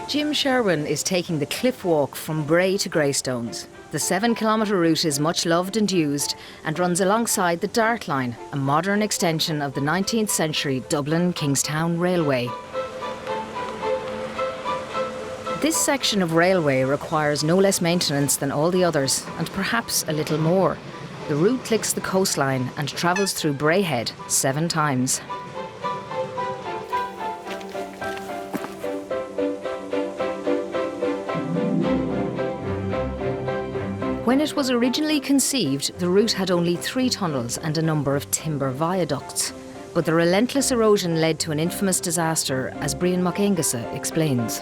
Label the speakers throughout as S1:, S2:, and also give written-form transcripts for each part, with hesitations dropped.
S1: Jim Sherwin is taking the cliff walk from Bray to Greystones. The 7-kilometre route is much loved and used and runs alongside the Dart Line, a modern extension of the 19th century Dublin Kingstown Railway. This section of railway requires no less maintenance than all the others, and perhaps a little more. The route licks the coastline and travels through Bray Head 7 times. When it was originally conceived, the route had only 3 tunnels and a number of timber viaducts. But the relentless erosion led to an infamous disaster, as Brian Mac Aonghusa explains.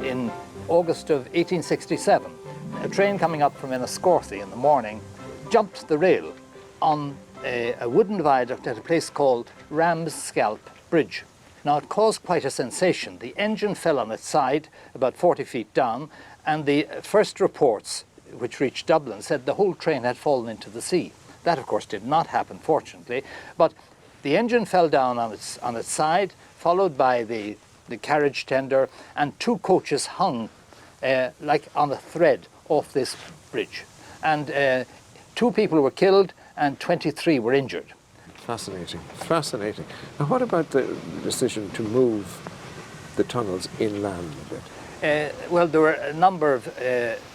S2: In August of 1867, a train coming up from Enniscorthy in the morning jumped the rail on a wooden viaduct at a place called Ram's Scalp Bridge. Now, it caused quite a sensation. The engine fell on its side about 40 feet down, and the first reports which reached Dublin said the whole train had fallen into the sea. That, of course, did not happen, fortunately, but the engine fell down on its side, followed by the carriage tender, and 2 coaches hung like on a thread off this bridge. And 2 people were killed and 23 were injured.
S3: Fascinating, fascinating. Now, what about the decision to move the tunnels inland a bit?
S2: Well, there were a number of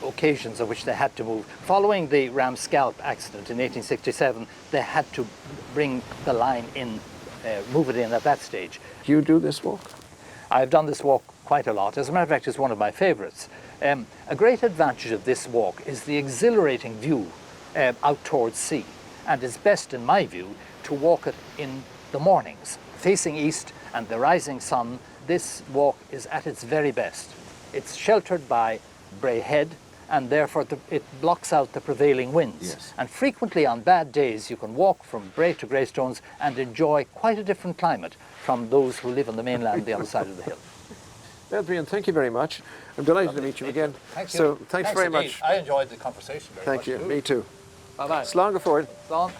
S2: occasions on which they had to move. Following the Ram's Scalp accident in 1867, they had to bring the line in, move it in at that stage.
S3: Do you do this walk?
S2: I've done this walk quite a lot. As a matter of fact, it's one of my favourites. A great advantage of this walk is the exhilarating view out towards sea, and it's best, in my view, to walk it in the mornings. Facing east and the rising sun, this walk is at its very best. It's sheltered by Bray Head, and therefore it blocks out the prevailing winds.
S3: Yes.
S2: And frequently on bad days you can walk from Bray to Greystones and enjoy quite a different climate from those who live on the mainland the other side of the hill.
S3: Well, Brian, thank you very much. I'm delighted to meet you again.
S2: Thank you.
S3: So thanks very
S2: indeed.
S3: much.
S2: I enjoyed the conversation very much.
S3: Thank you.
S2: Too.
S3: Me too.
S2: Bye-bye.
S3: Slán forward.
S2: Slán.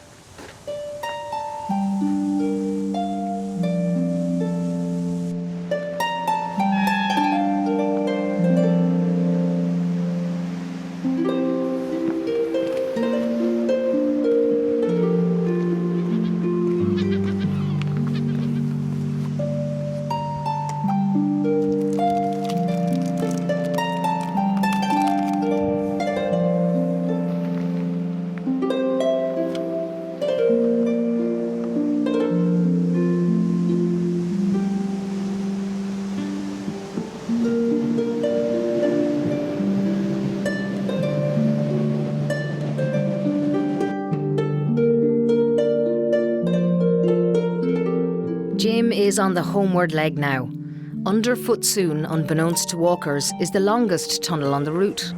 S1: Jim is on the homeward leg now. Underfoot soon, unbeknownst to walkers, is the longest tunnel on the route.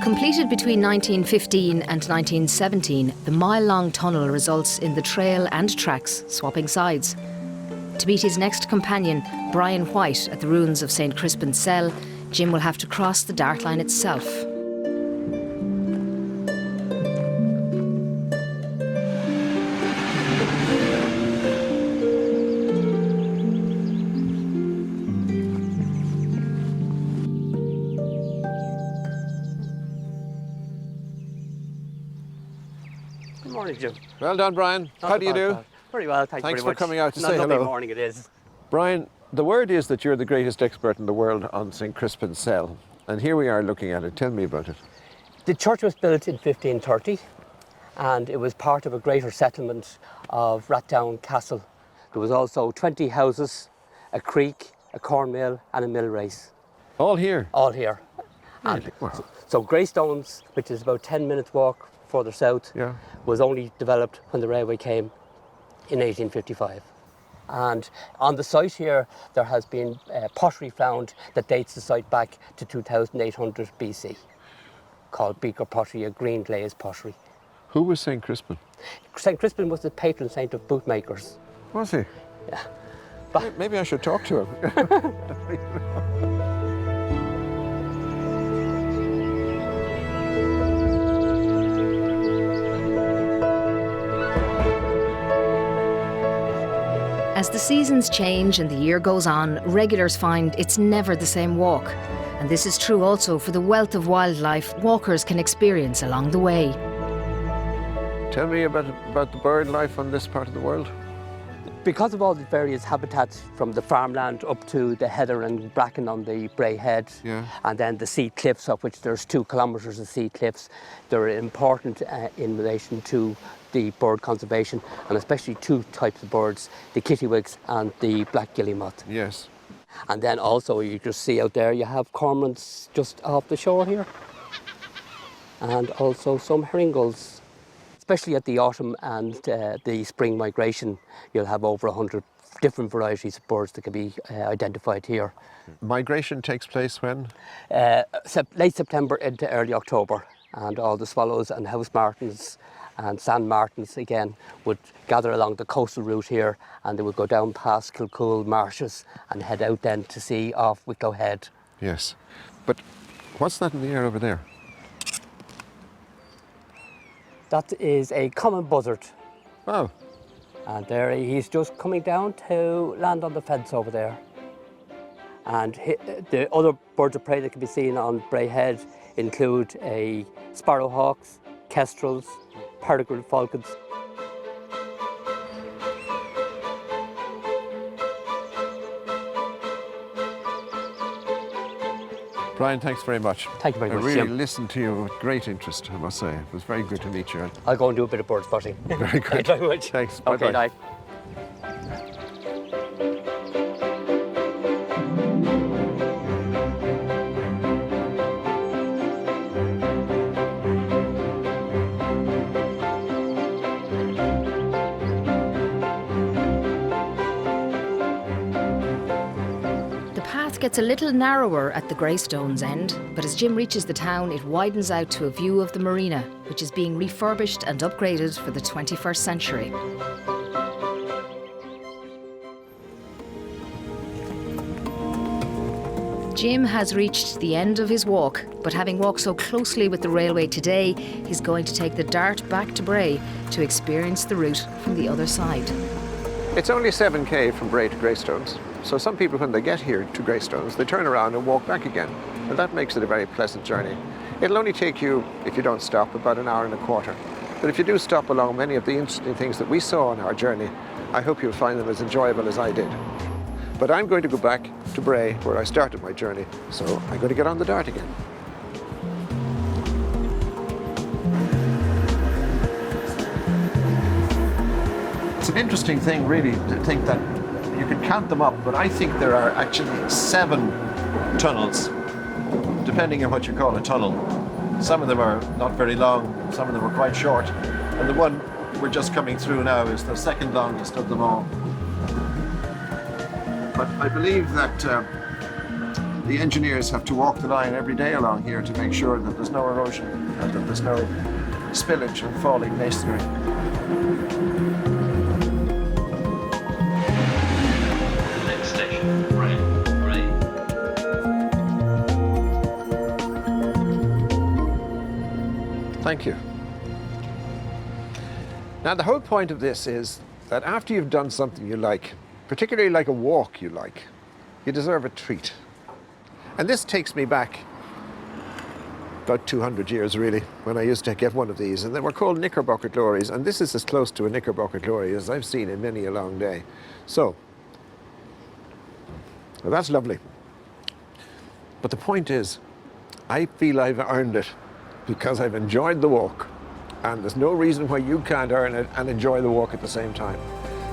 S1: Completed between 1915 and 1917, the mile-long tunnel results in the trail and tracks swapping sides. To meet his next companion, Brian White, at the ruins of St Crispin's cell, Jim will have to cross the Dart Line itself.
S4: Good morning, Jim.
S3: Well done, Brian. How do you do?
S4: Very well, thanks very much.
S3: Thanks for coming out to say
S4: Lovely
S3: hello.
S4: morning it is.
S3: Brian, the word is that you're the greatest expert in the world on St Crispin's cell. And here we are looking at it. Tell me about it.
S4: The church was built in 1530 and it was part of a greater settlement of Rathdown Castle. There was also 20 houses, a creek, a corn mill and a mill race.
S3: All here?
S4: All here. And
S3: Wow.
S4: so Greystones, which is about 10 minutes walk further south,
S3: Yeah.
S4: was only developed when the railway came in 1855. And on the site here, there has been pottery found that dates the site back to 2800 BC, called beaker pottery, a green glaze pottery.
S3: Who was St Crispin?
S4: St Crispin was the patron saint of bootmakers.
S3: Was he?
S4: Yeah.
S3: Maybe I should talk to him.
S1: As the seasons change and the year goes on, regulars find it's never the same walk. And this is true also for the wealth of wildlife walkers can experience along the way.
S3: Tell me about the bird life on this part of the world.
S4: Because of all the various habitats from the farmland up to the heather and bracken on the Bray Head, and then the sea cliffs, of which there's 2 kilometres of sea cliffs, they're important in relation to the bird conservation, and especially 2 types of birds, the kittiwakes and the black guillemot.
S3: Yes.
S4: And then also you just see out there you have cormorants just off the shore here, and also some herring gulls. Especially at the autumn and the spring migration, you'll have over 100 different varieties of birds that can be identified here.
S3: Migration takes place when?
S4: Late September into early October, and all the swallows and house martins and sand martins again would gather along the coastal route here, and they would go down past Kilcool marshes and head out then to sea off Wicklow Head.
S3: Yes, but what's that in the air over there?
S4: That is a common buzzard.
S3: Oh.
S4: And there he's just coming down to land on the fence over there. And the other birds of prey that can be seen on Bray Head include sparrowhawks, kestrels, peregrine falcons.
S3: Brian, thanks very much.
S4: Thank you very much,
S3: I really
S4: Jim.
S3: listened to you with great interest, I must say. It was very good to meet you.
S4: I'll go and do a bit of bird spotting.
S3: Very good.
S4: Thank you very much.
S3: Thanks.
S4: Okay,
S3: Bye-bye.
S4: night.
S1: Gets a little narrower at the Greystones end, but as Jim reaches the town, it widens out to a view of the marina, which is being refurbished and upgraded for the 21st century. Jim has reached the end of his walk, but having walked so closely with the railway today, he's going to take the dart back to Bray to experience the route from the other side.
S3: It's only 7k from Bray to Greystones. So some people, when they get here to Greystones, they turn around and walk back again. And that makes it a very pleasant journey. It'll only take you, if you don't stop, about an hour and a quarter. But if you do stop along many of the interesting things that we saw on our journey, I hope you'll find them as enjoyable as I did. But I'm going to go back to Bray, where I started my journey, so I'm going to get on the dart again. It's an interesting thing, really, to think that you can count them up, but I think there are actually 7 tunnels, depending on what you call a tunnel. Some of them are not very long, some of them are quite short, and the one we're just coming through now is the second longest of them all. But I believe that the engineers have to walk the line every day along here to make sure that there's no erosion and that there's no spillage and falling masonry. Thank you. Now, the whole point of this is that after you've done something you like, particularly like a walk you like, you deserve a treat. And this takes me back about 200 years, really, when I used to get one of these, and they were called knickerbocker glories, and this is as close to a knickerbocker glory as I've seen in many a long day. So, well, that's lovely. But the point is, I feel I've earned it, because I've enjoyed the walk, and there's no reason why you can't earn it and enjoy the walk at the same time.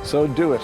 S3: So do it.